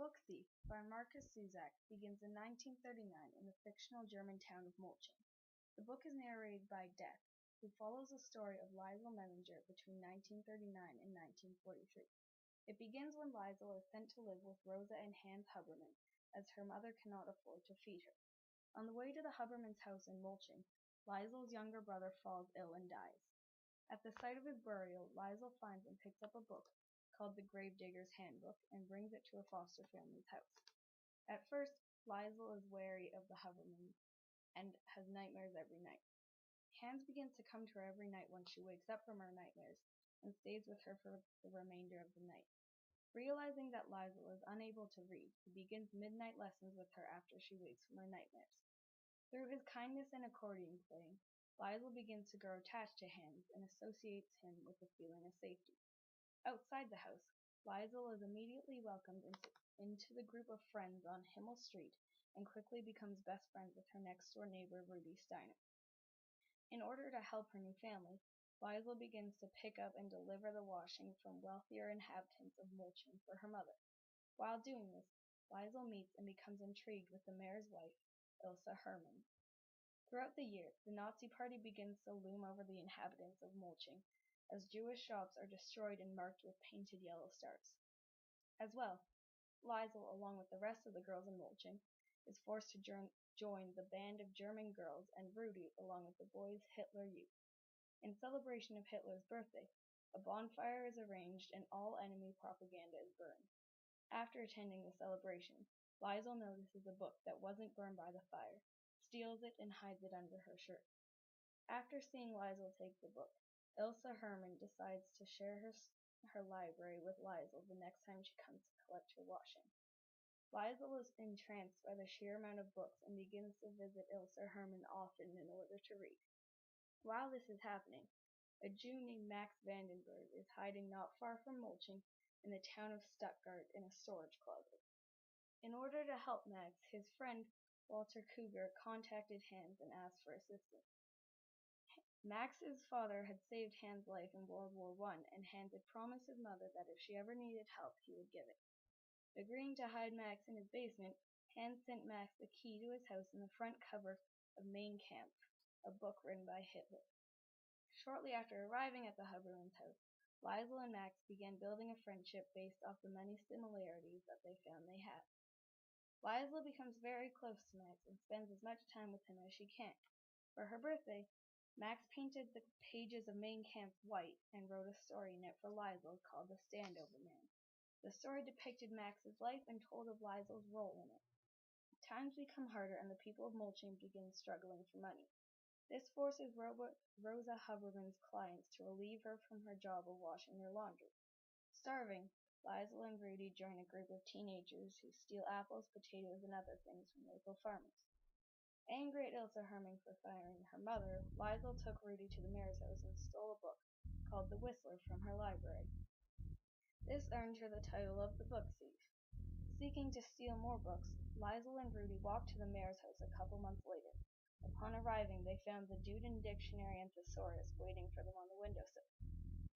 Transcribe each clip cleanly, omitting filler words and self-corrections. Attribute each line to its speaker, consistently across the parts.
Speaker 1: Book Thief by Markus Zusak begins in 1939 in the fictional German town of Molchen. The book is narrated by Death, who follows the story of Liesl Memminger between 1939 and 1943. It begins when Liesl is sent to live with Rosa and Hans Huberman, as her mother cannot afford to feed her. On the way to the Hubermans' house in Molchen, Liesl's younger brother falls ill and dies. At the site of his burial, Liesl finds and picks up a book called The Gravedigger's Handbook and brings it to her foster family's house. At first, Liesl is wary of the Hubermans and has nightmares every night. Hans begins to come to her every night when she wakes up from her nightmares and stays with her for the remainder of the night. Realizing that Liesl is unable to read, he begins midnight lessons with her after she wakes from her nightmares. Through his kindness and accordion playing, Liesl begins to grow attached to Hans and associates him with a feeling of safety. Outside the house, Liesl is immediately welcomed into the group of friends on Himmel Street and quickly becomes best friends with her next-door neighbor, Rudy Steiner. In order to help her new family, Liesl begins to pick up and deliver the washing from wealthier inhabitants of Molchen for her mother. While doing this, Liesl meets and becomes intrigued with the mayor's wife, Ilse Hermann. Throughout the year, the Nazi Party begins to loom over the inhabitants of Molchen, as Jewish shops are destroyed and marked with painted yellow stars. As well, Liesl, along with the rest of the girls in Molchen, is forced to join the band of German girls and Rudy along with the boys' Hitler Youth. In celebration of Hitler's birthday, a bonfire is arranged and all enemy propaganda is burned. After attending the celebration, Liesl notices a book that wasn't burned by the fire, steals it, and hides it under her shirt. After seeing Liesl take the book, Ilse Hermann decides to share her library with Liesl the next time she comes to collect her washing. Liesl is entranced by the sheer amount of books and begins to visit Ilse Hermann often in order to read. While this is happening, a Jew named Max Vandenberg is hiding not far from Molchen in the town of Stuttgart in a storage closet. In order to help Max, his friend Walter Kruger contacted Hans and asked for assistance. Max's father had saved Hans' life in World War I, and Hans had promised his mother that if she ever needed help, he would give it. Agreeing to hide Max in his basement, Hans sent Max the key to his house and the front cover of Mein Kampf, a book written by Hitler. Shortly after arriving at the Hubermans' house, Liesl and Max began building a friendship based off the many similarities that they found they had. Liesl becomes very close to Max and spends as much time with him as she can. For her birthday, Max painted the pages of Mein Kampf white and wrote a story in it for Liesl called The Standover Man. The story depicted Max's life and told of Liesl's role in it. Times become harder and the people of Molchen begin struggling for money. This forces Rosa Huberman's clients to relieve her from her job of washing their laundry. Starving, Liesl and Rudy join a group of teenagers who steal apples, potatoes, and other things from local farmers. Angry at Ilse Hermann for firing her mother, Liesl took Rudy to the mayor's house and stole a book called The Whistler from her library. This earned her the title of the Book Thief. Seeking to steal more books, Liesl and Rudy walked to the mayor's house a couple months later. Upon arriving, they found the Duden Dictionary and Thesaurus waiting for them on the windowsill.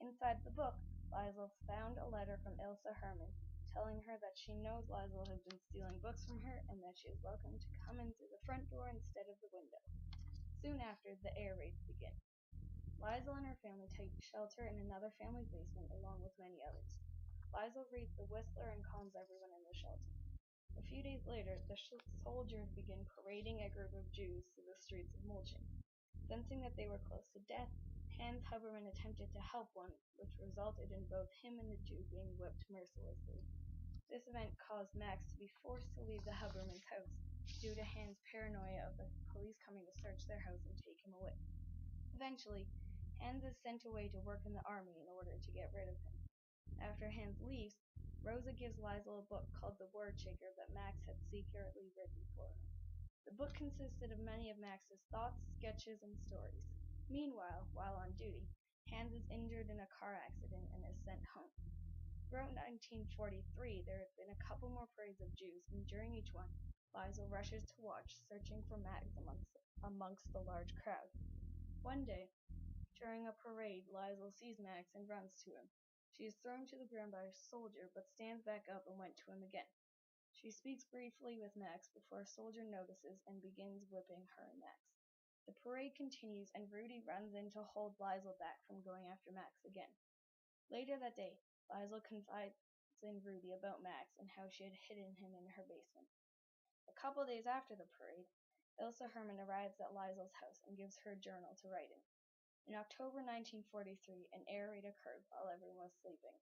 Speaker 1: Inside the book, Liesl found a letter from Ilse Hermann telling her that she knows Liesl has been stealing books from her and that she is welcome to come in through the front door instead of the window. Soon after, the air raids begin. Liesl and her family take shelter in another family's basement along with many others. Liesl reads The Whistler and calms everyone in the shelter. A few days later, the soldiers begin parading a group of Jews through the streets of Molchen. Sensing that they were close to death, Hans Huberman attempted to help one, which resulted in both him and the Jew being whipped mercilessly. This event caused Max to be forced to leave the Huberman's house due to Hans' paranoia of the police coming to search their house and take him away. Eventually, Hans is sent away to work in the army in order to get rid of him. After Hans leaves, Rosa gives Liesl a book called The Word Shaker that Max had secretly written for her. The book consisted of many of Max's thoughts, sketches, and stories. Meanwhile, while on duty, Hans is injured in a car accident and is sent home. Throughout 1943, there have been a couple more parades of Jews, and during each one, Liesl rushes to watch, searching for Max amongst the large crowd. One day, during a parade, Liesl sees Max and runs to him. She is thrown to the ground by a soldier, but stands back up and went to him again. She speaks briefly with Max before a soldier notices and begins whipping her and Max. The parade continues and Rudy runs in to hold Liesl back from going after Max again. Later that day, Liesl confides in Rudy about Max and how she had hidden him in her basement. A couple days after the parade, Ilse Hermann arrives at Liesl's house and gives her a journal to write in. In October 1943, an air raid occurred while everyone was sleeping.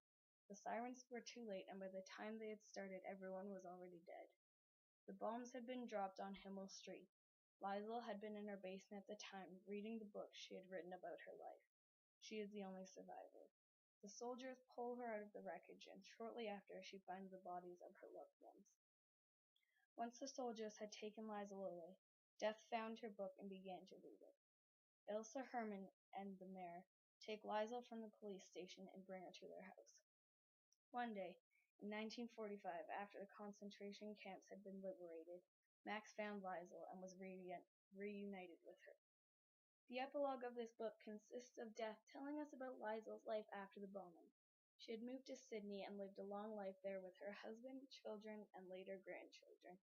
Speaker 1: The sirens were too late, and by the time they had started, everyone was already dead. The bombs had been dropped on Himmel Street. Liesl had been in her basement at the time, reading the book she had written about her life. She is the only survivor. The soldiers pull her out of the wreckage, and shortly after, she finds the bodies of her loved ones. Once the soldiers had taken Liesl away, Death found her book and began to read it. Ilse Hermann and the mayor take Liesl from the police station and bring her to their house. One day, in 1945, after the concentration camps had been liberated, Max found Liesl and was reunited with her. The epilogue of this book consists of Death telling us about Liesl's life after the bombing. She had moved to Sydney and lived a long life there with her husband, children, and later grandchildren.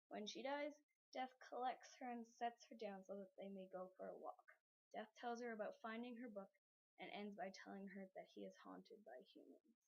Speaker 1: When she dies, Death collects her and sets her down so that they may go for a walk. Death tells her about finding her book and ends by telling her that he is haunted by humans.